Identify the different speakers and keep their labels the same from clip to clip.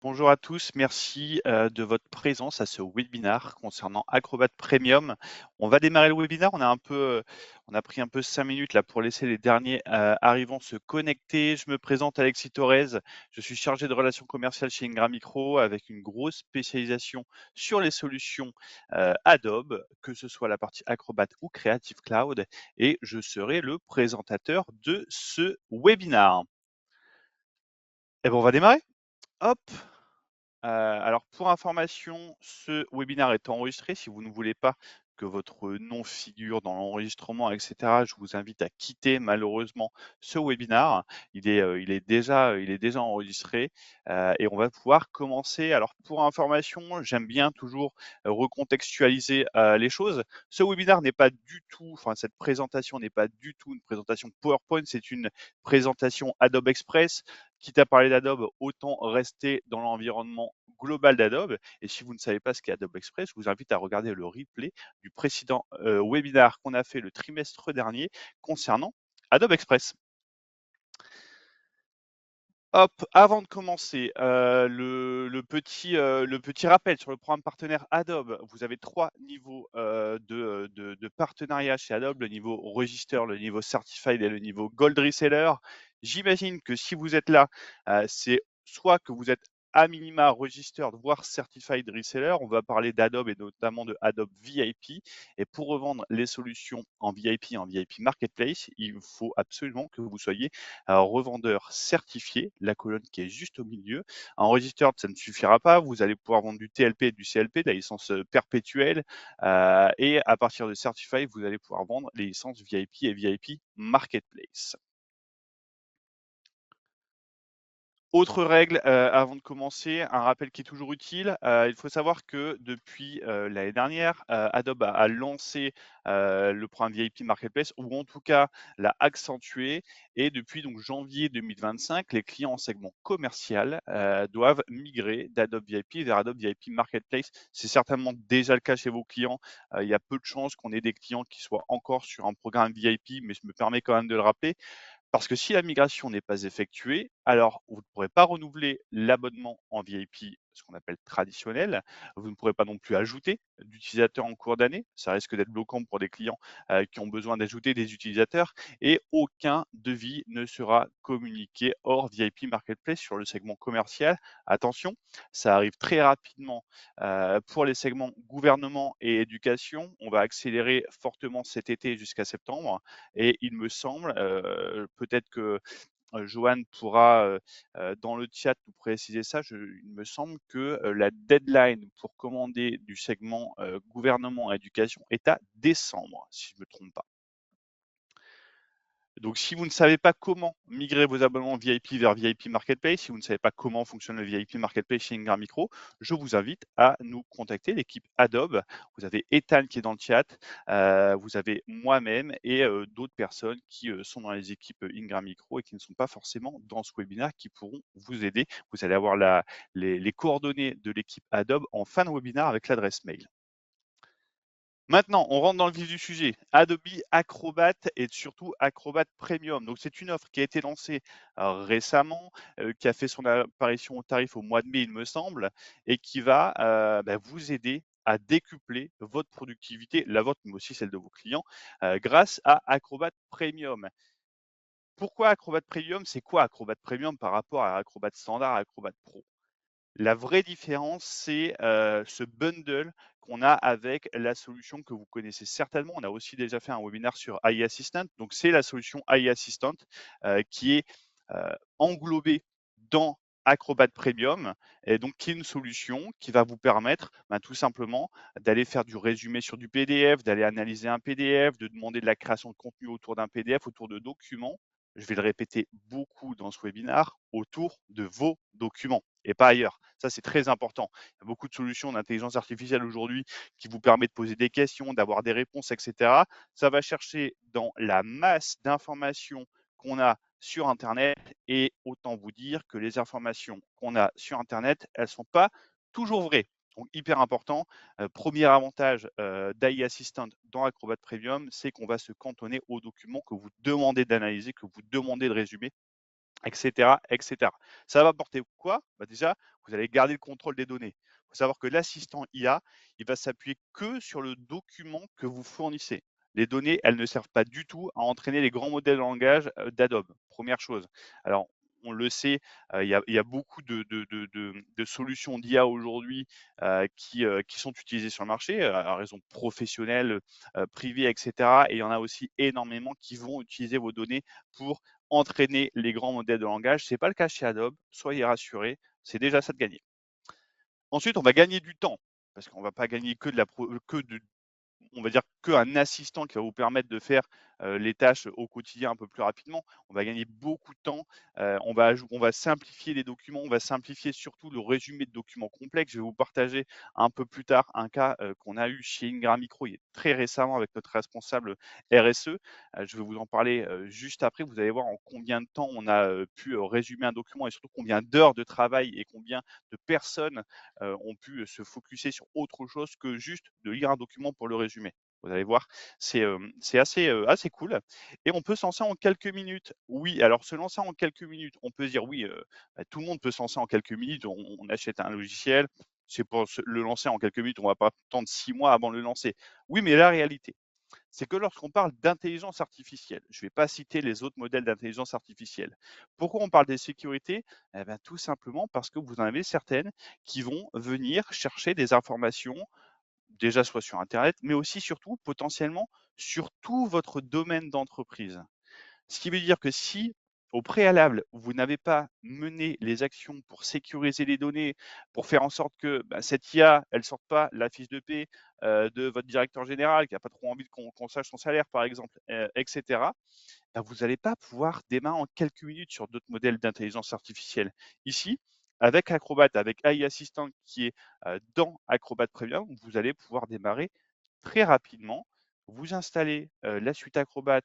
Speaker 1: Bonjour à tous, merci de votre présence à ce webinaire concernant Acrobat Premium. On va démarrer le webinaire, on a pris un peu 5 minutes là pour laisser les derniers arrivants se connecter. Je me présente Alexis Torres, je suis chargé de relations commerciales chez Ingram Micro avec une grosse spécialisation sur les solutions Adobe, que ce soit la partie Acrobat ou Creative Cloud, et je serai le présentateur de ce webinaire. Et bon, on va démarrer. Hop. Alors pour information, ce webinaire est enregistré. Si vous ne voulez pas que votre nom figure dans l'enregistrement, et cetera, je vous invite à quitter malheureusement ce webinaire. Il est déjà enregistré, et on va pouvoir commencer. Alors pour information, j'aime bien toujours, recontextualiser, les choses. Ce webinaire n'est pas du tout cette présentation n'est pas du tout une présentation PowerPoint, c'est une présentation Adobe Express. Quitte à parler d'Adobe, autant rester dans l'environnement global d'Adobe. Et si vous ne savez pas ce qu'est Adobe Express, je vous invite à regarder le replay du précédent webinaire qu'on a fait le trimestre dernier concernant Adobe Express. Hop, avant de commencer, le petit rappel sur le programme partenaire Adobe. Vous avez 3 niveaux de partenariat chez Adobe, le niveau Register, le niveau Certified et le niveau Gold Reseller. J'imagine que si vous êtes là, c'est soit que vous êtes à minima Registered, voire Certified Reseller. On va parler d'Adobe et notamment de Adobe VIP. Et pour revendre les solutions en VIP, en VIP Marketplace, il faut absolument que vous soyez revendeur certifié, la colonne qui est juste au milieu. En registered, ça ne suffira pas. Vous allez pouvoir vendre du TLP et du CLP, de la licence perpétuelle. Et à partir de Certified, vous allez pouvoir vendre les licences VIP et VIP Marketplace. Autre règle, avant de commencer, un rappel qui est toujours utile. Il faut savoir que depuis, l'année dernière, Adobe a lancé, le programme VIP Marketplace ou en tout cas l'a accentué, et depuis donc janvier 2025, les clients en segment commercial, doivent migrer d'Adobe VIP vers Adobe VIP Marketplace. C'est certainement déjà le cas chez vos clients. Il y a peu de chances qu'on ait des clients qui soient encore sur un programme VIP, mais je me permets quand même de le rappeler. Parce que si la migration n'est pas effectuée, alors vous ne pourrez pas renouveler l'abonnement en VIP, ce qu'on appelle traditionnel. Vous ne pourrez pas non plus ajouter d'utilisateurs en cours d'année. Ça risque d'être bloquant pour des clients qui ont besoin d'ajouter des utilisateurs. Et aucun devis ne sera communiqué hors VIP Marketplace sur le segment commercial. Attention, ça arrive très rapidement pour les segments gouvernement et éducation. On va accélérer fortement cet été jusqu'à septembre. Et il me semble, peut-être que Johan pourra dans le chat nous préciser ça. Il me semble que la deadline pour commander du segment gouvernement et éducation est à décembre, si je ne me trompe pas. Donc, si vous ne savez pas comment migrer vos abonnements VIP vers VIP Marketplace, si vous ne savez pas comment fonctionne le VIP Marketplace chez Ingram Micro, je vous invite à nous contacter, l'équipe Adobe. Vous avez Ethan qui est dans le chat, vous avez moi-même et d'autres personnes qui sont dans les équipes Ingram Micro et qui ne sont pas forcément dans ce webinaire, qui pourront vous aider. Vous allez avoir les coordonnées de l'équipe Adobe en fin de webinaire avec l'adresse mail. Maintenant, on rentre dans le vif du sujet. Adobe Acrobat et surtout Acrobat Premium. Donc, c'est une offre qui a été lancée récemment, qui a fait son apparition au tarif au mois de mai, il me semble, et qui va vous aider à décupler votre productivité, la vôtre, mais aussi celle de vos clients, grâce à Acrobat Premium. Pourquoi Acrobat Premium? C'est quoi Acrobat Premium par rapport à Acrobat Standard, à Acrobat Pro? La vraie différence, c'est ce bundle qu'on a avec la solution que vous connaissez certainement. On a aussi déjà fait un webinaire sur AI Assistant. Donc, c'est la solution AI Assistant qui est englobée dans Acrobat Premium, et donc qui est une solution qui va vous permettre tout simplement d'aller faire du résumé sur du PDF, d'aller analyser un PDF, de demander de la création de contenu autour d'un PDF, autour de documents. Je vais le répéter beaucoup dans ce webinaire, autour de vos documents et pas ailleurs. Ça, c'est très important. Il y a beaucoup de solutions d'intelligence artificielle aujourd'hui qui vous permettent de poser des questions, d'avoir des réponses, etc. Ça va chercher dans la masse d'informations qu'on a sur Internet, et autant vous dire que les informations qu'on a sur Internet, elles ne sont pas toujours vraies. Donc, hyper important. Premier avantage d'AI Assistant dans Acrobat Premium, c'est qu'on va se cantonner aux documents que vous demandez d'analyser, que vous demandez de résumer etc., etc. Ça va apporter quoi? Bah déjà, vous allez garder le contrôle des données. Il faut savoir que l'assistant IA, il va s'appuyer que sur le document que vous fournissez. Les données, elles ne servent pas du tout à entraîner les grands modèles de langage d'Adobe. Première chose. Alors, on le sait, il y a beaucoup de solutions d'IA aujourd'hui qui sont utilisées sur le marché à raison professionnelle, privée, etc. Et il y en a aussi énormément qui vont utiliser vos données pour entraîner les grands modèles de langage. Ce n'est pas le cas chez Adobe, soyez rassurés, c'est déjà ça de gagner. Ensuite, on va gagner du temps, parce qu'on ne va pas gagner on va dire qu'un assistant qui va vous permettre de faire les tâches au quotidien un peu plus rapidement. On va gagner beaucoup de temps. On va simplifier les documents. On va simplifier surtout le résumé de documents complexes. Je vais vous partager un peu plus tard un cas qu'on a eu chez Ingram Micro très récemment avec notre responsable RSE. Je vais vous en parler juste après. Vous allez voir en combien de temps on a pu résumer un document et surtout combien d'heures de travail et combien de personnes ont pu se focuser sur autre chose que juste de lire un document pour le résumer. Vous allez voir, c'est assez cool. Et on peut se lancer en quelques minutes. Oui, alors se lancer en quelques minutes, on peut se dire oui, bah, tout le monde peut se lancer en quelques minutes. On achète un logiciel, c'est pour le lancer en quelques minutes, on ne va pas attendre 6 mois avant de le lancer. Oui, mais la réalité, c'est que lorsqu'on parle d'intelligence artificielle, je ne vais pas citer les autres modèles d'intelligence artificielle. Pourquoi on parle des sécurités? Eh bien, tout simplement parce que vous en avez certaines qui vont venir chercher des informations, déjà soit sur Internet, mais aussi surtout potentiellement sur tout votre domaine d'entreprise. Ce qui veut dire que si, au préalable, vous n'avez pas mené les actions pour sécuriser les données, pour faire en sorte que cette IA, elle ne sorte pas la fiche de paie de votre directeur général qui n'a pas trop envie qu'on sache son salaire, par exemple, etc., vous n'allez pas pouvoir démarrer en quelques minutes sur d'autres modèles d'intelligence artificielle. Ici, avec Acrobat, avec AI Assistant qui est dans Acrobat Premium, vous allez pouvoir démarrer très rapidement. Vous installez la suite Acrobat.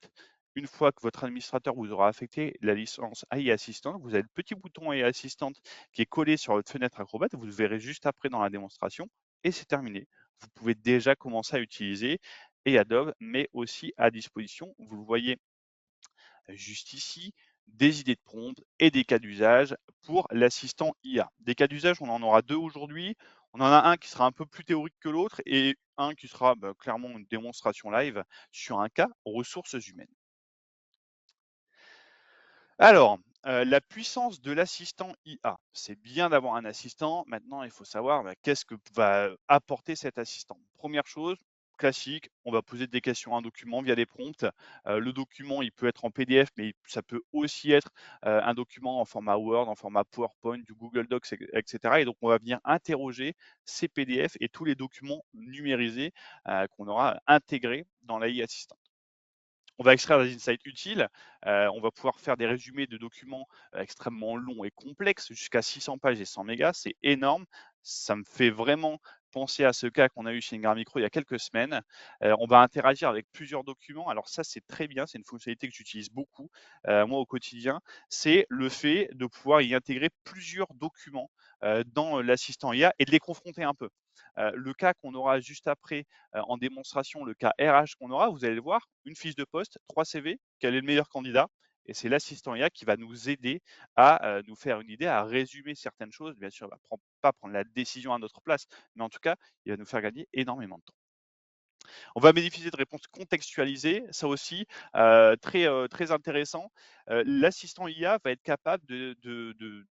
Speaker 1: Une fois que votre administrateur vous aura affecté la licence AI Assistant, vous avez le petit bouton AI Assistant qui est collé sur votre fenêtre Acrobat. Vous le verrez juste après dans la démonstration et c'est terminé. Vous pouvez déjà commencer à utiliser et Adobe met aussi à disposition, vous le voyez juste ici, des idées de prompt et des cas d'usage pour l'assistant IA. Des cas d'usage, on en aura deux aujourd'hui. On en a un qui sera un peu plus théorique que l'autre et un qui sera clairement une démonstration live sur un cas ressources humaines. Alors, la puissance de l'assistant IA. C'est bien d'avoir un assistant. Maintenant, il faut savoir qu'est-ce que va apporter cet assistant. Première chose, classique, on va poser des questions à un document via des prompts. Le document, il peut être en PDF, mais ça peut aussi être un document en format Word, en format PowerPoint, du Google Docs, etc. Et donc, on va venir interroger ces PDF et tous les documents numérisés qu'on aura intégrés dans l'AI Assistant. On va extraire des insights utiles, on va pouvoir faire des résumés de documents extrêmement longs et complexes, jusqu'à 600 pages et 100 mégas, c'est énorme. Ça me fait vraiment penser à ce cas qu'on a eu chez Ingram Micro il y a quelques semaines. On va interagir avec plusieurs documents. Alors ça, c'est très bien, c'est une fonctionnalité que j'utilise beaucoup, moi au quotidien. C'est le fait de pouvoir y intégrer plusieurs documents dans l'assistant IA et de les confronter un peu. Le cas qu'on aura juste après en démonstration, le cas RH qu'on aura, vous allez le voir, une fiche de poste, 3 CV, quel est le meilleur candidat? Et c'est l'assistant IA qui va nous aider à nous faire une idée, à résumer certaines choses. Bien sûr, il ne va pas prendre la décision à notre place, mais en tout cas, il va nous faire gagner énormément de temps. On va bénéficier de réponses contextualisées, ça aussi, très intéressant. L'assistant IA va être capable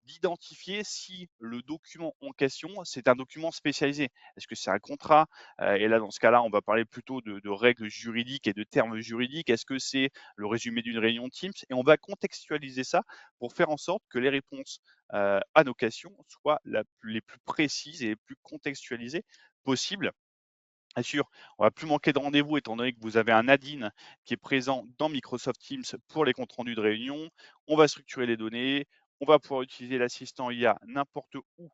Speaker 1: d'identifier si le document en question, c'est un document spécialisé. Est-ce que c'est un contrat? Et là, dans ce cas-là, on va parler plutôt de règles juridiques et de termes juridiques. Est-ce que c'est le résumé d'une réunion Teams? Et on va contextualiser ça pour faire en sorte que les réponses à nos questions soient les plus précises et les plus contextualisées possibles. Bien sûr, on va plus manquer de rendez-vous étant donné que vous avez un add-in qui est présent dans Microsoft Teams pour les comptes rendus de réunion. On va structurer les données, on va pouvoir utiliser l'assistant IA n'importe où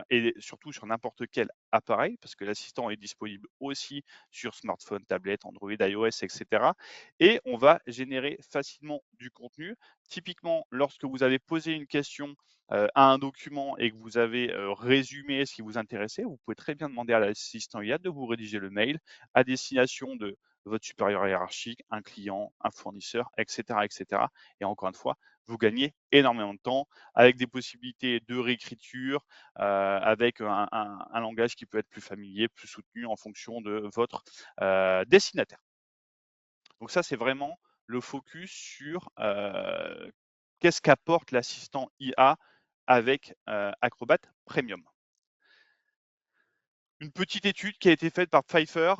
Speaker 1: et surtout sur n'importe quel appareil, parce que l'assistant est disponible aussi sur smartphone, tablette, Android, iOS, etc. Et on va générer facilement du contenu. Typiquement, lorsque vous avez posé une question à un document et que vous avez résumé ce qui vous intéressait, vous pouvez très bien demander à l'assistant IA de vous rédiger le mail à destination de votre supérieur hiérarchique, un client, un fournisseur, etc., etc. Et encore une fois, vous gagnez énormément de temps avec des possibilités de réécriture, avec un langage qui peut être plus familier, plus soutenu en fonction de votre destinataire. Donc ça, c'est vraiment le focus sur qu'est-ce qu'apporte l'assistant IA avec Acrobat Premium. Une petite étude qui a été faite par Pfeiffer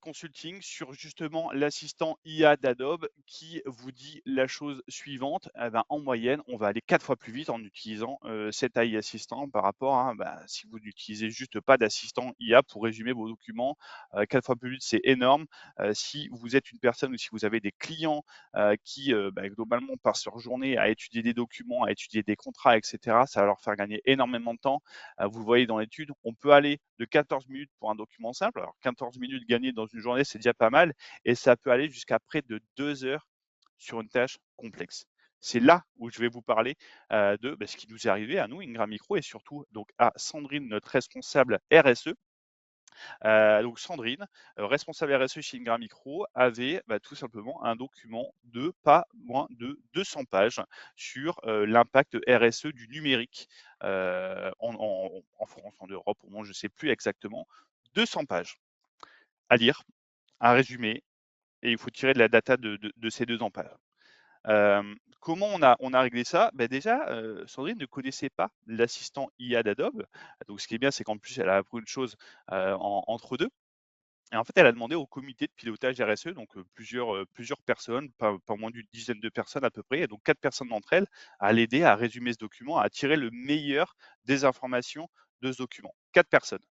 Speaker 1: Consulting sur justement l'assistant IA d'Adobe qui vous dit la chose suivante. Eh ben, en moyenne, on va aller 4 fois plus vite en utilisant cet AI assistant par rapport à si vous n'utilisez juste pas d'assistant IA pour résumer vos documents. 4 fois plus vite, c'est énorme. Si vous êtes une personne ou si vous avez des clients qui globalement passent leur journée à étudier des documents, à étudier des contrats, etc., ça va leur faire gagner énormément de temps. Vous le voyez dans l'étude, on peut aller de 14 minutes pour un document simple. Alors 14 minutes gagnées dans une journée, c'est déjà pas mal. Et ça peut aller jusqu'à près de 2 heures sur une tâche complexe. C'est là où je vais vous parler de ce qui nous est arrivé à nous, Ingram Micro, et surtout donc à Sandrine, notre responsable RSE. Donc Sandrine, responsable RSE chez Ingram Micro, avait tout simplement un document de pas moins de 200 pages sur l'impact RSE du numérique en France, en Europe, au moins je ne sais plus exactement. 200 pages à lire, à résumer, et il faut tirer de la data de ces 200 pages. Comment on a réglé ça? Déjà, Sandrine ne connaissait pas l'assistant IA d'Adobe. Donc ce qui est bien, c'est qu'en plus, elle a appris une chose entre deux. Et en fait, elle a demandé au comité de pilotage RSE, donc plusieurs personnes, pas moins d'une dizaine de personnes à peu près, et donc 4 personnes d'entre elles, à l'aider à résumer ce document, à tirer le meilleur des informations de ce document. 4 personnes.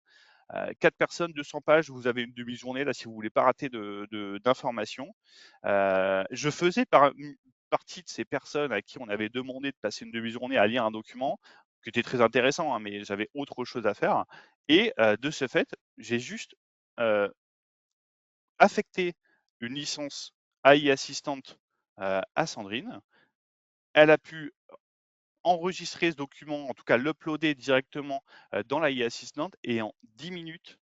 Speaker 1: 4 personnes, 200 pages, vous avez une demi-journée là si vous voulez pas rater d'informations. Je faisais partie de ces personnes à qui on avait demandé de passer une demi-journée à lire un document, qui était très intéressant, hein, mais j'avais autre chose à faire. Et de ce fait, j'ai juste affecté une licence AI Assistant à Sandrine. Elle a pu enregistrer ce document, en tout cas l'uploader directement dans l'AI Assistant, et en 10 minutes,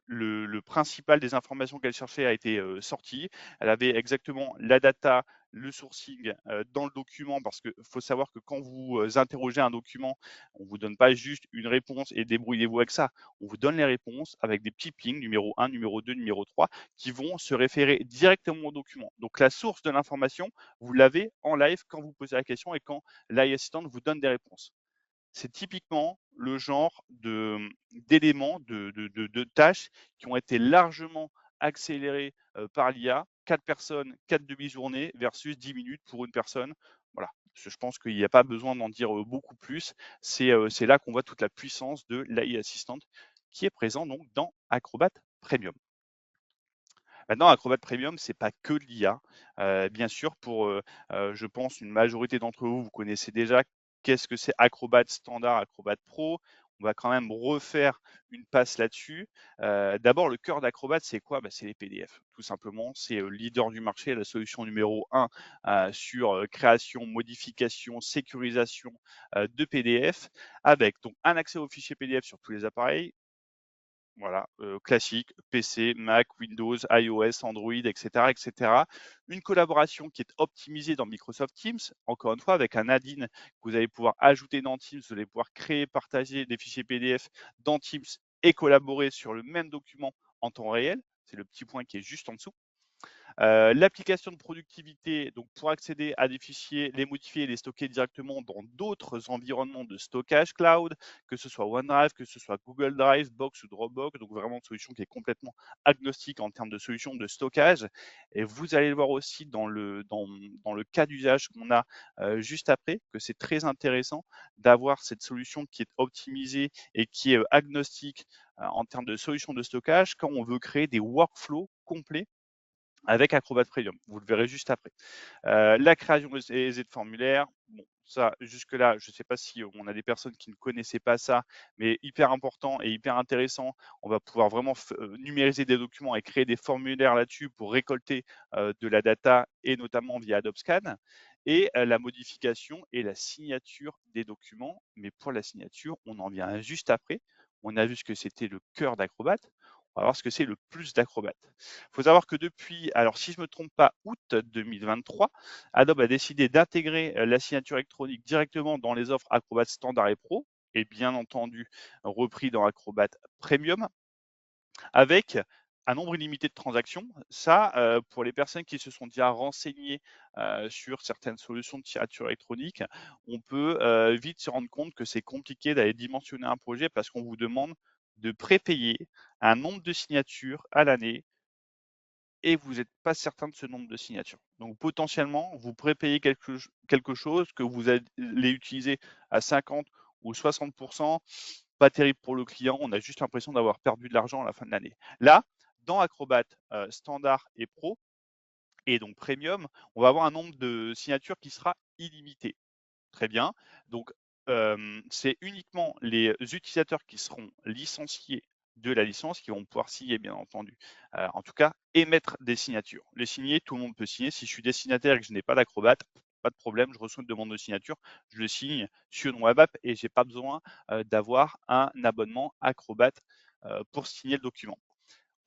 Speaker 1: le principal des informations qu'elle cherchait a été sorti. Elle avait exactement la data, le sourcing dans le document, parce qu'il faut savoir que quand vous interrogez un document, on ne vous donne pas juste une réponse et débrouillez-vous avec ça. On vous donne les réponses avec des petits pings, numéro 1, numéro 2, numéro 3, qui vont se référer directement au document. Donc la source de l'information, vous l'avez en live quand vous posez la question et quand l'AI Assistant vous donne des réponses. C'est typiquement le genre d'éléments, de tâches qui ont été largement accélérées par l'IA. 4 personnes, 4 demi-journées versus 10 minutes pour une personne. Voilà. Je pense qu'il n'y a pas besoin d'en dire beaucoup plus. C'est là qu'on voit toute la puissance de l'AI Assistant qui est présent donc dans Acrobat Premium. Maintenant, Acrobat Premium, c'est pas que de l'IA. Bien sûr, pour, je pense, une majorité d'entre vous, vous connaissez déjà qu'est-ce que c'est Acrobat Standard, Acrobat Pro. On va quand même refaire une passe là-dessus. D'abord, le cœur d'Acrobat, c'est quoi? C'est les PDF, tout simplement. C'est le leader du marché, la solution numéro 1 sur création, modification, sécurisation de PDF, avec donc un accès aux fichiers PDF sur tous les appareils. Voilà, classique, PC, Mac, Windows, iOS, Android, etc., etc. Une collaboration qui est optimisée dans Microsoft Teams, encore une fois, avec un add-in que vous allez pouvoir ajouter dans Teams, vous allez pouvoir créer, partager des fichiers PDF dans Teams et collaborer sur le même document en temps réel. C'est le petit point qui est juste en dessous. L'application de productivité, donc pour accéder à des fichiers, les modifier et les stocker directement dans d'autres environnements de stockage cloud, que ce soit OneDrive, que ce soit Google Drive, Box ou Dropbox, donc vraiment une solution qui est complètement agnostique en termes de solution de stockage. Et vous allez le voir aussi dans le cas d'usage qu'on a juste après, que c'est très intéressant d'avoir cette solution qui est optimisée et qui est agnostique en termes de solution de stockage quand on veut créer des workflows complets avec Acrobat Premium. Vous le verrez juste après. La création de formulaires, bon, ça, jusque-là, je ne sais pas si on a des personnes qui ne connaissaient pas ça, mais hyper important et hyper intéressant. On va pouvoir vraiment numériser des documents et créer des formulaires là-dessus pour récolter de la data et notamment via Adobe Scan. Et la modification et la signature des documents. Mais pour la signature, on en vient juste après. On a vu ce que c'était le cœur d'Acrobat. On va voir ce que c'est le plus d'Acrobat. Il faut savoir que depuis, alors si je ne me trompe pas, août 2023, Adobe a décidé d'intégrer la signature électronique directement dans les offres Acrobat Standard et Pro, et bien entendu repris dans Acrobat Premium, avec un nombre illimité de transactions. Ça, pour les personnes qui se sont déjà renseignées sur certaines solutions de signature électronique, on peut vite se rendre compte que c'est compliqué d'aller dimensionner un projet parce qu'on vous demande de prépayer un nombre de signatures à l'année et vous n'êtes pas certain de ce nombre de signatures. Donc potentiellement, vous prépayez quelque chose que vous allez utiliser à 50 ou 60%, pas terrible pour le client, on a juste l'impression d'avoir perdu de l'argent à la fin de l'année. Là, dans Acrobat Standard et Pro, et donc Premium, on va avoir un nombre de signatures qui sera illimité. Très bien. Donc, c'est uniquement les utilisateurs qui seront licenciés de la licence qui vont pouvoir signer, bien entendu. En tout cas, émettre des signatures. Les signer, tout le monde peut signer. Si je suis destinataire et que je n'ai pas d'Acrobat, pas de problème, je reçois une demande de signature, je le signe sur une web app et j'ai pas besoin d'avoir un abonnement Acrobat pour signer le document.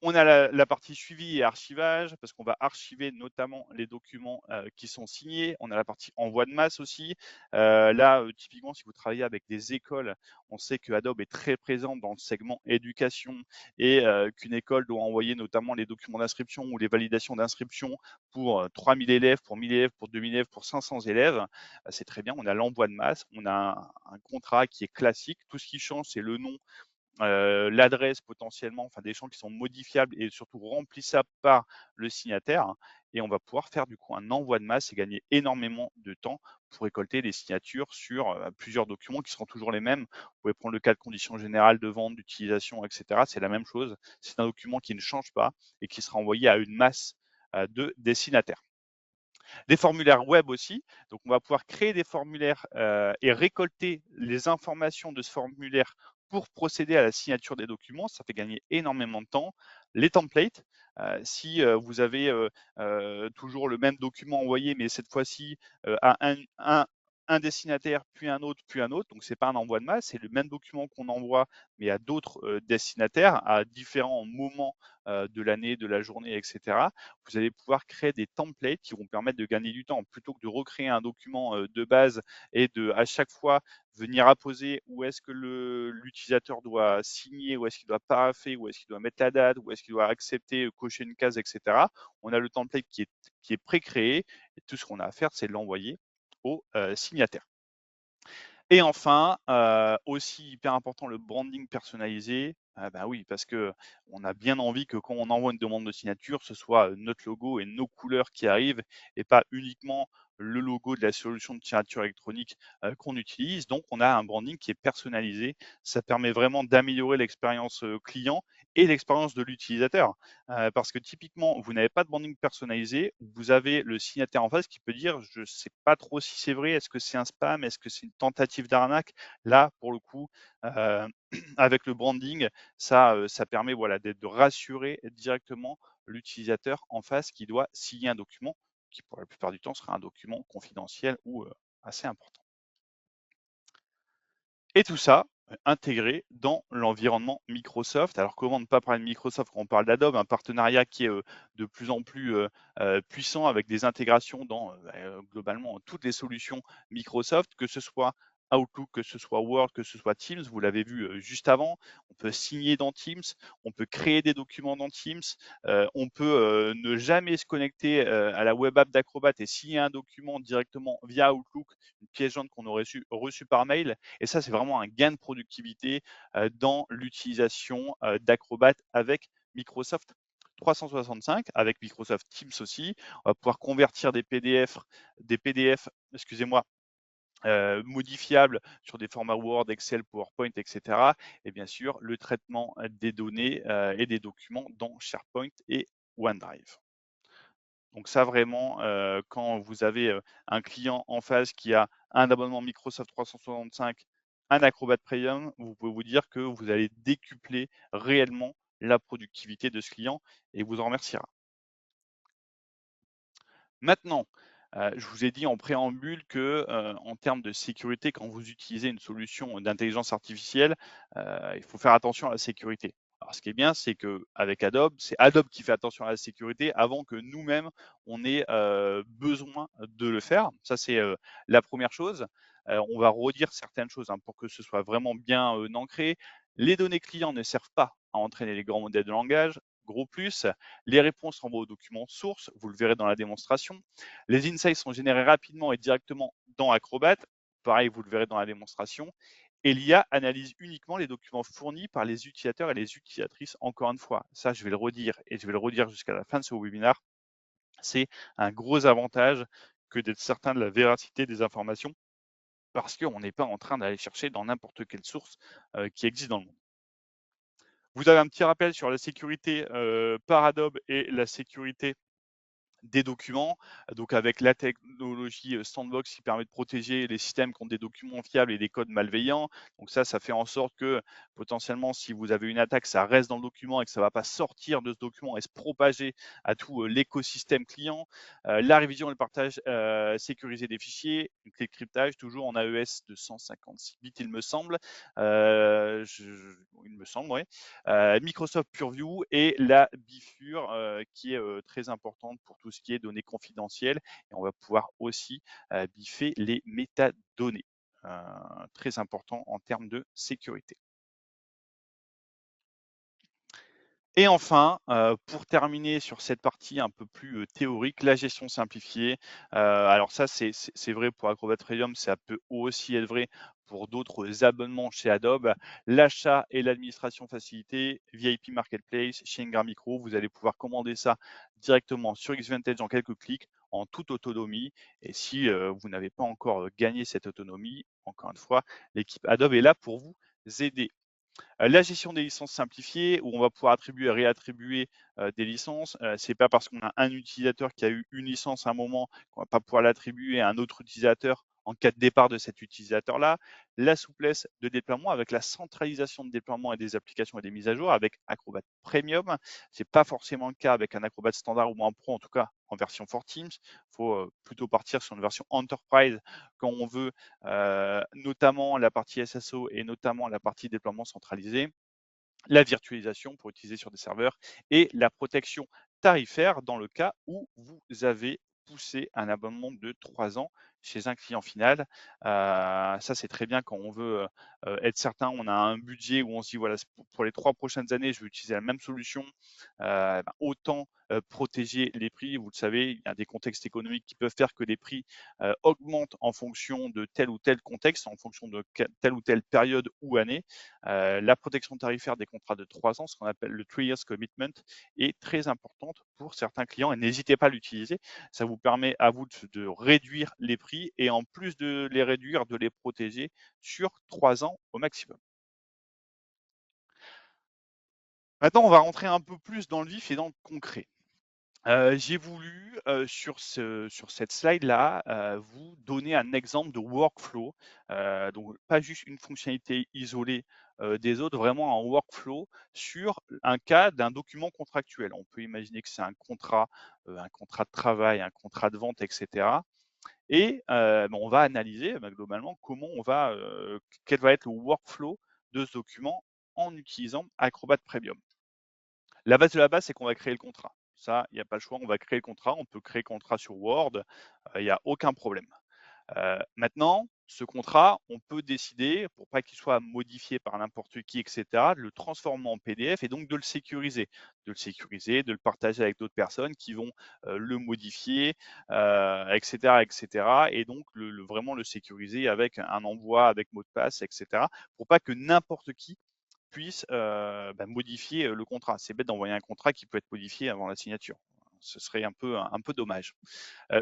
Speaker 1: On a la partie suivi et archivage, parce qu'on va archiver notamment les documents qui sont signés. On a la partie envoi de masse aussi. Là, typiquement, si vous travaillez avec des écoles, on sait que Adobe est très présent dans le segment éducation et qu'une école doit envoyer notamment les documents d'inscription ou les validations d'inscription pour 3000 élèves, pour 1000 élèves, pour 2000 élèves, pour 500 élèves. C'est très bien. On a l'envoi de masse, on a un contrat qui est classique. Tout ce qui change, c'est le nom, l'adresse potentiellement, enfin des champs qui sont modifiables et surtout remplissables par le signataire. Et on va pouvoir faire du coup un envoi de masse et gagner énormément de temps pour récolter des signatures sur plusieurs documents qui seront toujours les mêmes. Vous pouvez prendre le cas de conditions générales de vente, d'utilisation, etc. C'est la même chose. C'est un document qui ne change pas et qui sera envoyé à une masse de destinataires. Des formulaires web aussi. Donc, on va pouvoir créer des formulaires et récolter les informations de ce formulaire pour procéder à la signature des documents. Ça fait gagner énormément de temps. Les templates, si vous avez toujours le même document envoyé, mais cette fois-ci à un destinataire, puis un autre, puis un autre. Donc, ce n'est pas un envoi de masse, c'est le même document qu'on envoie, mais à d'autres destinataires à différents moments de l'année, de la journée, etc. Vous allez pouvoir créer des templates qui vont permettre de gagner du temps. Plutôt que de recréer un document de base et de à chaque fois venir apposer où est-ce que l'utilisateur doit signer, où est-ce qu'il doit paraffer, où est-ce qu'il doit mettre la date, où est-ce qu'il doit accepter, cocher une case, etc. On a le template qui est pré-créé et tout ce qu'on a à faire, c'est l'envoyer au signataire. Et enfin, aussi hyper important, le branding personnalisé. Bah oui, parce qu'on a bien envie que quand on envoie une demande de signature, ce soit notre logo et nos couleurs qui arrivent et pas uniquement le logo de la solution de signature électronique qu'on utilise. Donc, on a un branding qui est personnalisé. Ça permet vraiment d'améliorer l'expérience client et l'expérience de l'utilisateur. Parce que typiquement, vous n'avez pas de branding personnalisé, vous avez le signataire en face qui peut dire: je ne sais pas trop si c'est vrai, est-ce que c'est un spam, est-ce que c'est une tentative d'arnaque? Là, pour le coup, euh, avec le branding, ça permet voilà, de rassurer directement l'utilisateur en face qui doit signer un document qui, pour la plupart du temps, sera un document confidentiel ou assez important. Et tout ça intégré dans l'environnement Microsoft. Alors comment ne pas parler de Microsoft quand on parle d'Adobe, un partenariat qui est de plus en plus puissant avec des intégrations dans globalement toutes les solutions Microsoft, que ce soit Outlook, que ce soit Word, que ce soit Teams, vous l'avez vu juste avant, on peut signer dans Teams, on peut créer des documents dans Teams, on peut ne jamais se connecter à la web app d'Acrobat et signer un document directement via Outlook, une pièce jointe qu'on aurait reçue par mail. Et ça, c'est vraiment un gain de productivité dans l'utilisation d'Acrobat avec Microsoft 365, avec Microsoft Teams aussi. On va pouvoir convertir des PDF, excusez-moi, modifiables sur des formats Word, Excel, PowerPoint, etc. Et bien sûr, le traitement des données et des documents dans SharePoint et OneDrive. Donc ça vraiment, quand vous avez un client en face qui a un abonnement Microsoft 365, un Acrobat Premium, vous pouvez vous dire que vous allez décupler réellement la productivité de ce client et vous en remerciera. Maintenant, je vous ai dit en préambule que, en termes de sécurité, quand vous utilisez une solution d'intelligence artificielle, il faut faire attention à la sécurité. Alors, ce qui est bien, c'est qu'avec Adobe, c'est Adobe qui fait attention à la sécurité avant que nous-mêmes, on ait besoin de le faire. Ça, c'est la première chose. On va redire certaines choses hein, pour que ce soit vraiment bien ancré. Les données clients ne servent pas à entraîner les grands modèles de langage. Gros plus, les réponses renvoient aux documents sources, vous le verrez dans la démonstration. Les insights sont générés rapidement et directement dans Acrobat. Pareil, vous le verrez dans la démonstration. Et l'IA analyse uniquement les documents fournis par les utilisateurs et les utilisatrices. Encore une fois, ça, je vais le redire et je vais le redire jusqu'à la fin de ce webinaire. C'est un gros avantage que d'être certain de la véracité des informations parce qu'on n'est pas en train d'aller chercher dans n'importe quelle source qui existe dans le monde. Vous avez un petit rappel sur la sécurité par Adobe et la sécurité des documents, donc avec la technologie Sandbox qui permet de protéger les systèmes contre des documents fiables et des codes malveillants. Donc ça fait en sorte que potentiellement, si vous avez une attaque, ça reste dans le document et que ça ne va pas sortir de ce document et se propager à tout l'écosystème client. La révision et le partage sécurisé des fichiers, une clé de cryptage toujours en AES de 156 bits, il me semble. Il me semble, oui. Microsoft Purview et la Bifur qui est très importante pour tout ce qui est données confidentielles. Et on va pouvoir aussi biffer les métadonnées. Très important en termes de sécurité. Et enfin, pour terminer sur cette partie un peu plus théorique, la gestion simplifiée. Alors ça, c'est vrai pour Acrobat Premium, ça peut aussi être vrai pour d'autres abonnements chez Adobe. L'achat et l'administration facilitée, VIP Marketplace, chez Ingram Micro, vous allez pouvoir commander ça directement sur Xvantage en quelques clics, en toute autonomie. Et si vous n'avez pas encore gagné cette autonomie, encore une fois, l'équipe Adobe est là pour vous aider. La gestion des licences simplifiées, où on va pouvoir attribuer et réattribuer des licences. C'est pas parce qu'on a un utilisateur qui a eu une licence à un moment qu'on va pas pouvoir l'attribuer à un autre utilisateur en cas de départ de cet utilisateur-là. La souplesse de déploiement avec la centralisation de déploiement et des applications et des mises à jour avec Acrobat Premium. C'est pas forcément le cas avec un Acrobat standard ou un Pro, en tout cas en version for Teams. Il faut plutôt partir sur une version Enterprise quand on veut notamment la partie SSO et notamment la partie déploiement centralisé, la virtualisation pour utiliser sur des serveurs et la protection tarifaire dans le cas où vous avez poussé un abonnement de 3 ans chez un client final. Ça, c'est très bien quand on veut être certain, on a un budget où on se dit, voilà, pour les 3 prochaines années, je vais utiliser la même solution. Autant protéger les prix. Vous le savez, il y a des contextes économiques qui peuvent faire que les prix augmentent en fonction de tel ou tel contexte, en fonction de telle ou telle période ou année. La protection tarifaire des contrats de 3 ans, ce qu'on appelle le 3 years commitment, est très importante pour certains clients et n'hésitez pas à l'utiliser. Ça vous permet à vous de réduire les prix et en plus de les réduire, de les protéger sur 3 ans au maximum. Maintenant, on va rentrer un peu plus dans le vif et dans le concret. J'ai voulu, sur cette slide-là, vous donner un exemple de workflow, donc pas juste une fonctionnalité isolée, des autres, vraiment un workflow sur un cas d'un document contractuel. On peut imaginer que c'est un contrat de travail, un contrat de vente et cetera et on va analyser, globalement comment quel va être le workflow de ce document en utilisant Acrobat Premium. La base de la base, c'est qu'on va créer le contrat. Ça, il n'y a pas le choix, on va créer le contrat. On peut créer le contrat sur Word, il n'y a aucun problème. Maintenant, ce contrat, on peut décider, pour pas qu'il soit modifié par n'importe qui, etc., de le transformer en PDF et donc de le sécuriser. De le partager avec d'autres personnes qui vont le modifier, etc., etc. Et donc vraiment le sécuriser avec un envoi, avec mot de passe, etc. Pour pas que n'importe qui puisse modifier le contrat. C'est bête d'envoyer un contrat qui peut être modifié avant la signature. Ce serait un peu dommage.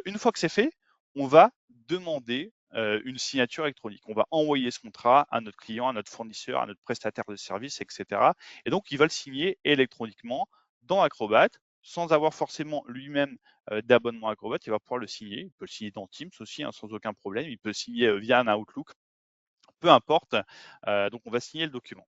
Speaker 1: Une fois que c'est fait, on va demander une signature électronique. On va envoyer ce contrat à notre client, à notre fournisseur, à notre prestataire de service, etc. Et donc, il va le signer électroniquement dans Acrobat, sans avoir forcément lui-même d'abonnement Acrobat. Il va pouvoir le signer. Il peut le signer dans Teams aussi, hein, sans aucun problème. Il peut le signer via un Outlook. Peu importe. Donc, on va signer le document.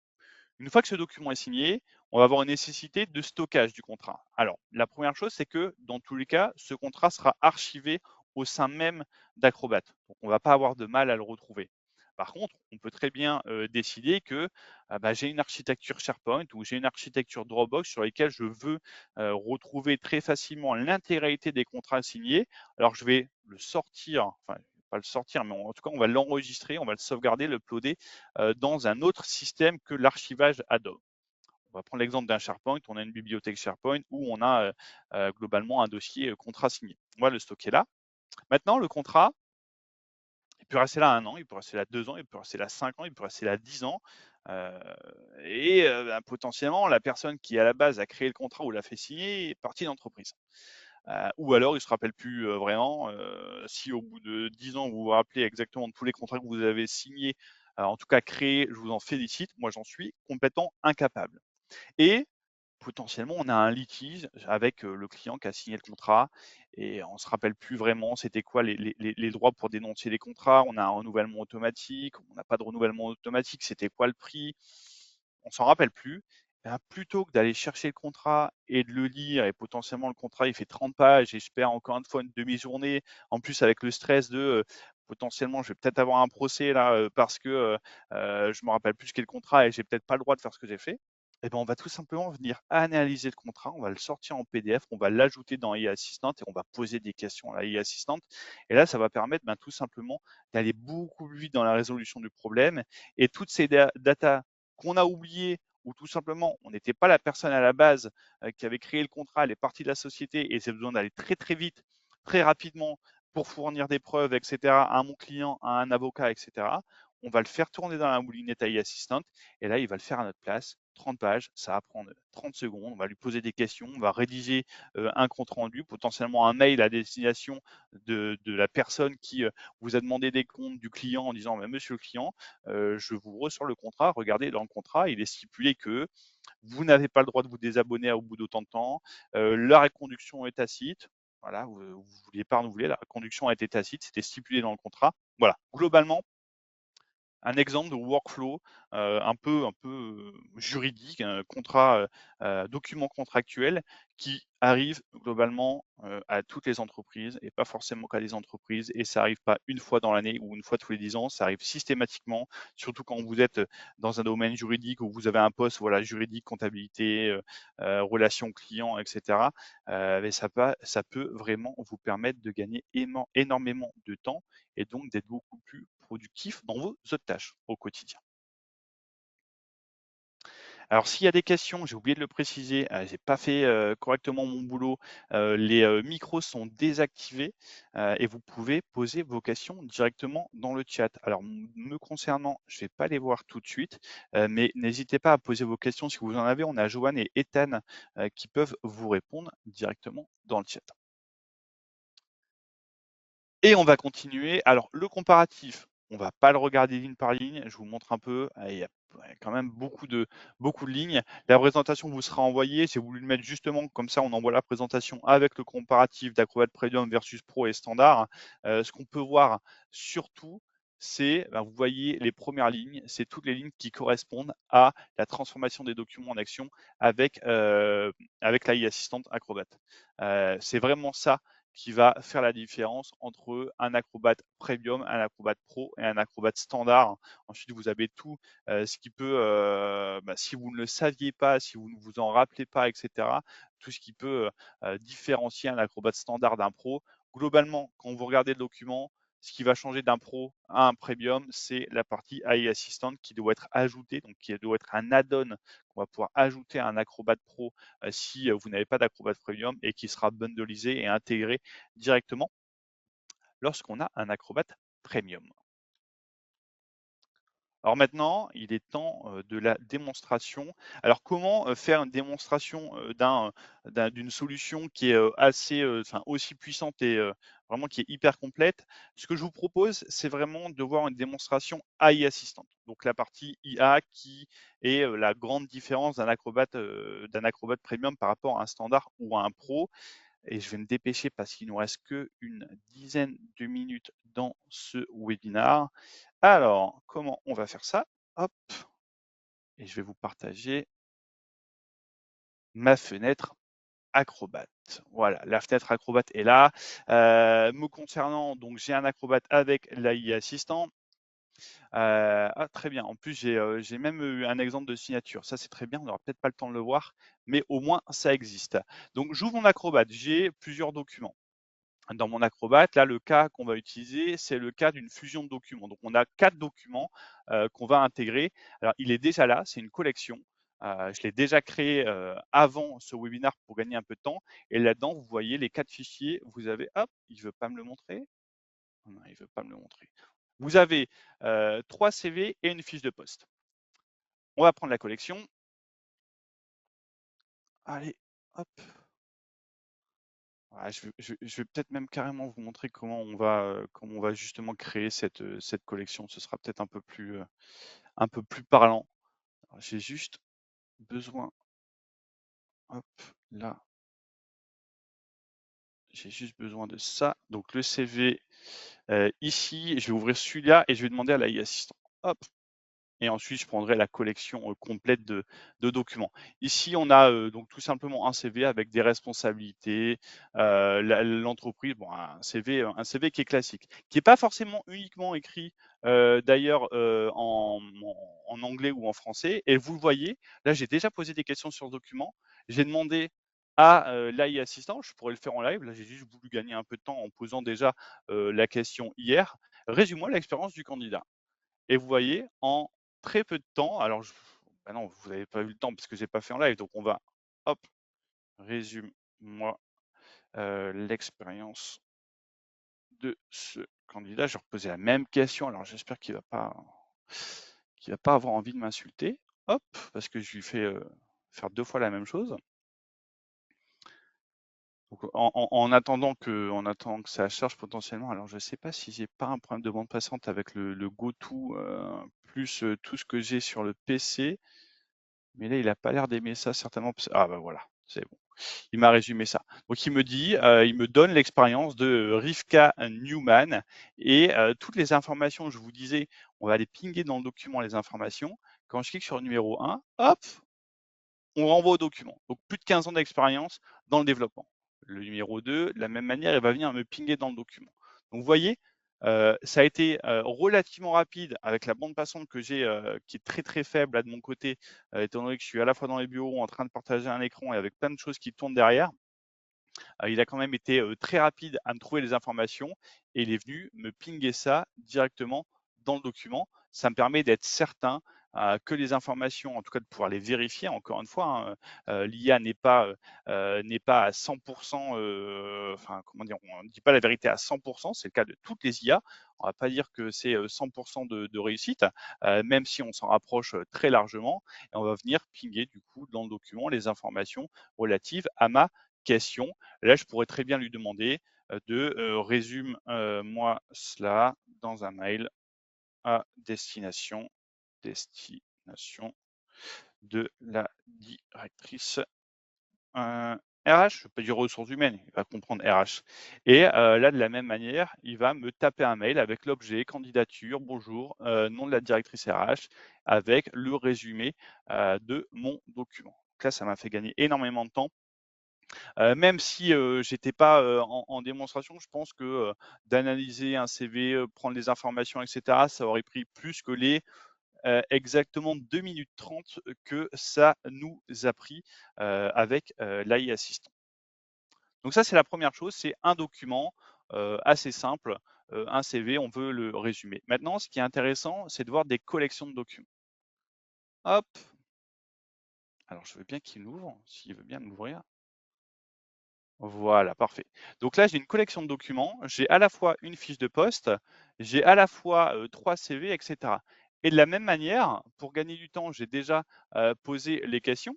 Speaker 1: Une fois que ce document est signé, on va avoir une nécessité de stockage du contrat. Alors, la première chose, c'est que dans tous les cas, ce contrat sera archivé au sein même d'Acrobat. Donc, on ne va pas avoir de mal à le retrouver. Par contre, on peut très bien décider que bah, j'ai une architecture SharePoint ou j'ai une architecture Dropbox sur lesquelles je veux retrouver très facilement l'intégralité des contrats signés. Alors, je vais le sortir, enfin, pas le sortir, mais en tout cas, on va l'enregistrer, on va le sauvegarder, l'uploader dans un autre système que l'archivage Adobe. On va prendre l'exemple d'un SharePoint, on a une bibliothèque SharePoint où on a globalement un dossier contrat signé. On va le stocker là. Maintenant, le contrat, il peut rester là 1 an, il peut rester là 2 ans, il peut rester là 5 ans, il peut rester là 10 ans. Euh, bah, potentiellement, la personne qui à la base a créé le contrat ou l'a fait signer est partie d'entreprise. Ou alors il ne se rappelle plus vraiment. Si au bout de 10 ans, vous vous rappelez exactement de tous les contrats que vous avez signés, en tout cas créés, je vous en félicite. Moi, j'en suis complètement incapable. Et potentiellement, on a un litige avec le client qui a signé le contrat et on ne se rappelle plus vraiment c'était quoi les droits pour dénoncer les contrats. On a un renouvellement automatique, on n'a pas de renouvellement automatique, c'était quoi le prix? On s'en rappelle plus. Plutôt que d'aller chercher le contrat et de le lire et potentiellement le contrat il fait 30 pages et je perds encore une fois une demi-journée, en plus avec le stress de potentiellement je vais peut-être avoir un procès là parce que je me rappelle plus ce qu'est le contrat et j'ai peut-être pas le droit de faire ce que j'ai fait. Eh ben, on va tout simplement venir analyser le contrat, on va le sortir en PDF, on va l'ajouter dans AI Assistant et on va poser des questions à AI Assistant. Et là, ça va permettre tout simplement d'aller beaucoup plus vite dans la résolution du problème. Et toutes ces data qu'on a oubliées ou tout simplement on n'était pas la personne à la base qui avait créé le contrat, elle est partie de la société et c'est besoin d'aller très très vite, très rapidement pour fournir des preuves, etc. à mon client, à un avocat, etc. On va le faire tourner dans la moulinette AI Assistant et là, il va le faire à notre place. 30 pages, ça va prendre 30 secondes. On va lui poser des questions, on va rédiger un compte rendu, potentiellement un mail à destination de la personne qui vous a demandé des comptes du client en disant Monsieur le client, je vous ressors le contrat. Regardez, dans le contrat, il est stipulé que vous n'avez pas le droit de vous désabonner au bout d'autant de temps. La reconduction est tacite. Voilà, vous ne vouliez pas renouveler, la reconduction a été tacite, c'était stipulé dans le contrat. Voilà, globalement, un exemple de workflow un peu juridique, un contrat, document contractuel qui arrive globalement à toutes les entreprises et pas forcément qu'à des entreprises. Et ça arrive pas une fois dans l'année ou une fois tous les 10 ans, ça arrive systématiquement, surtout quand vous êtes dans un domaine juridique où vous avez un poste voilà, juridique, comptabilité, relations clients, etc. Mais ça peut vraiment vous permettre de gagner énormément de temps et donc d'être beaucoup plus productif dans vos autres tâches au quotidien. Alors s'il y a des questions, j'ai oublié de le préciser, j'ai pas fait correctement mon boulot, les micros sont désactivés et vous pouvez poser vos questions directement dans le chat. Alors me concernant, je vais pas les voir tout de suite, mais n'hésitez pas à poser vos questions si vous en avez. On a Joanne et Ethan qui peuvent vous répondre directement dans le chat. Et on va continuer. Alors, le comparatif, on va pas le regarder ligne par ligne. Je vous montre un peu. Il y a quand même beaucoup de lignes. La présentation vous sera envoyée. J'ai voulu le mettre justement comme ça. On envoie la présentation avec le comparatif d'Acrobat Premium versus Pro et Standard. Ce qu'on peut voir surtout, c'est, vous voyez les premières lignes, c'est toutes les lignes qui correspondent à la transformation des documents en action avec l'AI Assistant Acrobat. C'est vraiment ça qui va faire la différence entre un Acrobat Premium, un Acrobat Pro et un Acrobat Standard. Ensuite, vous avez tout ce qui peut, si vous ne le saviez pas, si vous ne vous en rappelez pas, etc., tout ce qui peut différencier un Acrobat Standard d'un Pro. Globalement, quand vous regardez le document, ce qui va changer d'un Pro à un Premium, c'est la partie AI Assistant qui doit être ajoutée, donc qui doit être un add-on qu'on va pouvoir ajouter à un Acrobat Pro si vous n'avez pas d'Acrobat Premium et qui sera bundleisé et intégré directement lorsqu'on a un Acrobat Premium. Alors maintenant, il est temps de la démonstration. Alors comment faire une démonstration d'une solution qui est aussi puissante et vraiment qui est hyper complète? Ce que je vous propose, c'est vraiment de voir une démonstration AI Assistant. Donc la partie IA qui est la grande différence d'un Acrobat Premium par rapport à un standard ou à un pro. Et je vais me dépêcher parce qu'il nous reste qu'une dizaine de minutes dans ce webinar. Alors, comment on va faire ça? Hop, et je vais vous partager ma fenêtre Acrobat. Voilà, la fenêtre Acrobat est là. Me concernant, donc j'ai un Acrobat avec l'AI Assistant. Très bien. En plus, j'ai même eu un exemple de signature. Ça, c'est très bien. On n'aura peut-être pas le temps de le voir, mais au moins, ça existe. Donc, j'ouvre mon Acrobat. J'ai plusieurs documents. Dans mon Acrobat, là, le cas qu'on va utiliser, c'est le cas d'une fusion de documents. Donc, on a 4 documents qu'on va intégrer. Alors, il est déjà là, c'est une collection. Je l'ai déjà créé avant ce webinaire pour gagner un peu de temps. Et là-dedans, vous voyez les 4 fichiers. Vous avez, hop, il ne veut pas me le montrer. Non, il ne veut pas me le montrer. Vous avez 3 CV et une fiche de poste. On va prendre la collection. Allez, hop. Ouais, je vais peut-être même carrément vous montrer comment on va justement créer cette collection. Ce sera peut-être un peu plus parlant. J'ai juste besoin, hop, là, j'ai juste besoin de ça. Donc le CV ici, je vais ouvrir celui-là et je vais demander à l'AI assistant. Hop, et ensuite je prendrai la collection complète de documents. Ici, on a donc tout simplement un CV avec des responsabilités, l'entreprise, bon, un CV qui est classique, qui n'est pas forcément uniquement écrit d'ailleurs en anglais ou en français. Et vous le voyez, là j'ai déjà posé des questions sur ce document. J'ai demandé à l'AI assistant, je pourrais le faire en live, là j'ai juste voulu gagner un peu de temps en posant déjà la question hier. Résume-moi l'expérience du candidat. Et vous voyez, en très peu de temps, alors bah non, vous n'avez pas eu le temps parce que j'ai pas fait en live, donc on va, hop, résume-moi l'expérience de ce candidat. Je vais reposer la même question, alors j'espère qu'il va pas avoir envie de m'insulter, hop, parce que je lui fais faire 2 fois la même chose. Donc, en attendant que ça charge potentiellement, alors je ne sais pas si j'ai pas un problème de bande passante avec le GoTo plus tout ce que j'ai sur le PC. Mais là, il a pas l'air d'aimer ça certainement. Ah bah voilà, c'est bon. Il m'a résumé ça. Donc il me dit, il me donne l'expérience de Rivka Newman et toutes les informations, je vous disais, on va aller pinguer dans le document les informations. Quand je clique sur le numéro 1, hop, on renvoie au document. Donc plus de 15 ans d'expérience dans le développement. Le numéro 2, de la même manière, il va venir me pinguer dans le document. Donc vous voyez, ça a été relativement rapide avec la bande passante que j'ai qui est très très faible là de mon côté, étant donné que je suis à la fois dans les bureaux en train de partager un écran et avec plein de choses qui tournent derrière. Il a quand même été très rapide à me trouver les informations et il est venu me pinguer ça directement dans le document. Ça me permet d'être certain que les informations, en tout cas de pouvoir les vérifier. Encore une fois, hein, l'IA n'est pas à 100%, enfin comment dire, on ne dit pas la vérité à 100%, c'est le cas de toutes les IA. On ne va pas dire que c'est 100% de réussite, même si on s'en rapproche très largement. Et on va venir pinguer du coup dans le document les informations relatives à ma question. Là, je pourrais très bien lui demander de résume-moi cela dans un mail à destination de la directrice RH, je ne veux pas dire ressources humaines, il va comprendre RH. Et là, de la même manière, il va me taper un mail avec l'objet candidature, bonjour, nom de la directrice RH, avec le résumé de mon document. Donc là, ça m'a fait gagner énormément de temps. Même si j'étais pas en démonstration, je pense que d'analyser un CV, prendre les informations, etc., ça aurait pris plus que les exactement 2 minutes 30 que ça nous a pris avec l'AI Assistant. Donc ça, c'est la première chose, c'est un document assez simple, un CV, on veut le résumer. Maintenant, ce qui est intéressant, c'est de voir des collections de documents. Hop, alors je veux bien qu'il l'ouvre, s'il veut bien m'ouvrir. Voilà, parfait. Donc là, j'ai une collection de documents, j'ai à la fois une fiche de poste, j'ai à la fois 3 CV, etc. Et de la même manière, pour gagner du temps, j'ai déjà posé les questions,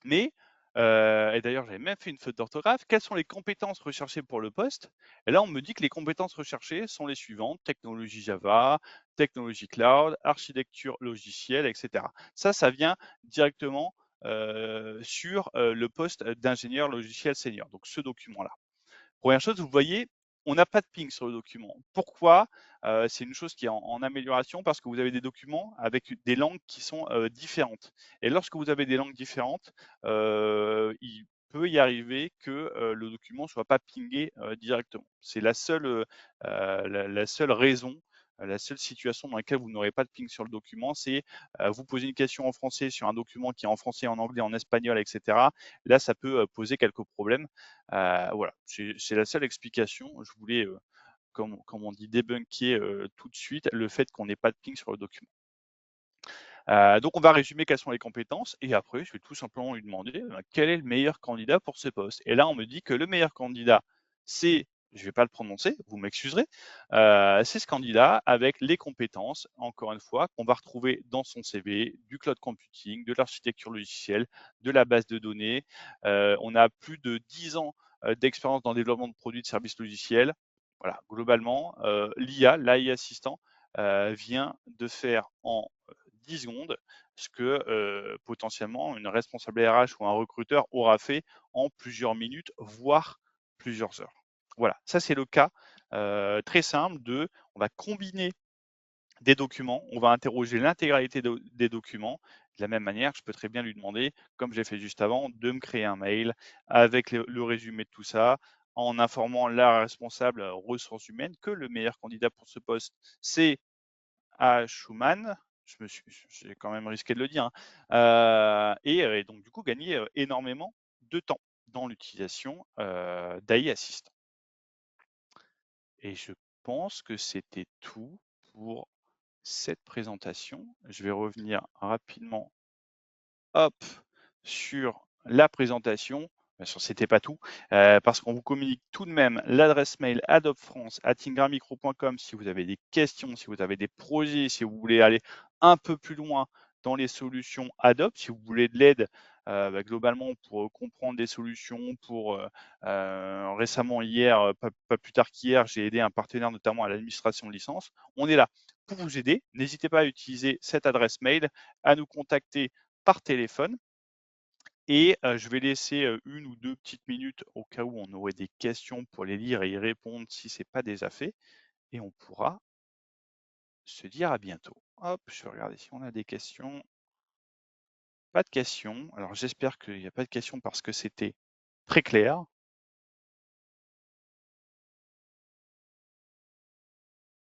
Speaker 1: mais, et d'ailleurs, j'avais même fait une faute d'orthographe. Quelles sont les compétences recherchées pour le poste? Et là, on me dit que les compétences recherchées sont les suivantes: technologie Java, technologie cloud, architecture logicielle, etc. Ça vient directement sur le poste d'ingénieur logiciel senior, donc ce document-là. Première chose, vous voyez, on n'a pas de ping sur le document. Pourquoi? C'est une chose qui est en amélioration parce que vous avez des documents avec des langues qui sont différentes. Et lorsque vous avez des langues différentes, il peut y arriver que le document ne soit pas pingé directement. C'est la seule raison La seule situation dans laquelle vous n'aurez pas de ping sur le document, c'est vous poser une question en français sur un document qui est en français, en anglais, en espagnol, etc. Là, ça peut poser quelques problèmes. Voilà, c'est la seule explication. Je voulais, comme on dit, débunker tout de suite le fait qu'on n'ait pas de ping sur le document. Donc on va résumer quelles sont les compétences et après je vais tout simplement lui demander quel est le meilleur candidat pour ce poste. Et là on me dit que le meilleur candidat c'est, je vais pas le prononcer, vous m'excuserez, c'est ce candidat avec les compétences, encore une fois, qu'on va retrouver dans son CV, du cloud computing, de l'architecture logicielle, de la base de données. On a plus de 10 ans d'expérience dans le développement de produits de services logiciels. Voilà, globalement, l'AI assistant vient de faire en 10 secondes ce que potentiellement une responsable RH ou un recruteur aura fait en plusieurs minutes, voire plusieurs heures. Voilà, ça c'est le cas très simple on va combiner des documents, on va interroger l'intégralité des documents. De la même manière, je peux très bien lui demander, comme j'ai fait juste avant, de me créer un mail avec le résumé de tout ça, en informant la responsable ressources humaines que le meilleur candidat pour ce poste, c'est à Schumann. J'ai quand même risqué de le dire, hein. Et donc du coup gagner énormément de temps dans l'utilisation d'AI Assistant. Et je pense que c'était tout pour cette présentation. Je vais revenir rapidement hop, sur la présentation. Bien sûr, c'était pas tout, parce qu'on vous communique tout de même l'adresse mail adopfrance@ingrainmicro.com si vous avez des questions, si vous avez des projets, si vous voulez aller un peu plus loin dans les solutions Adobe, si vous voulez de l'aide globalement pour comprendre des solutions, récemment hier, pas plus tard qu'hier, j'ai aidé un partenaire notamment à l'administration de licence. On est là pour vous aider. N'hésitez pas à utiliser cette adresse mail, à nous contacter par téléphone. Et je vais laisser une ou deux petites minutes au cas où on aurait des questions pour les lire et y répondre si ce n'est pas déjà fait. Et on pourra se dire à bientôt. Hop, je vais regarder si on a des questions. Pas de questions. Alors j'espère qu'il n'y a pas de questions parce que c'était très clair.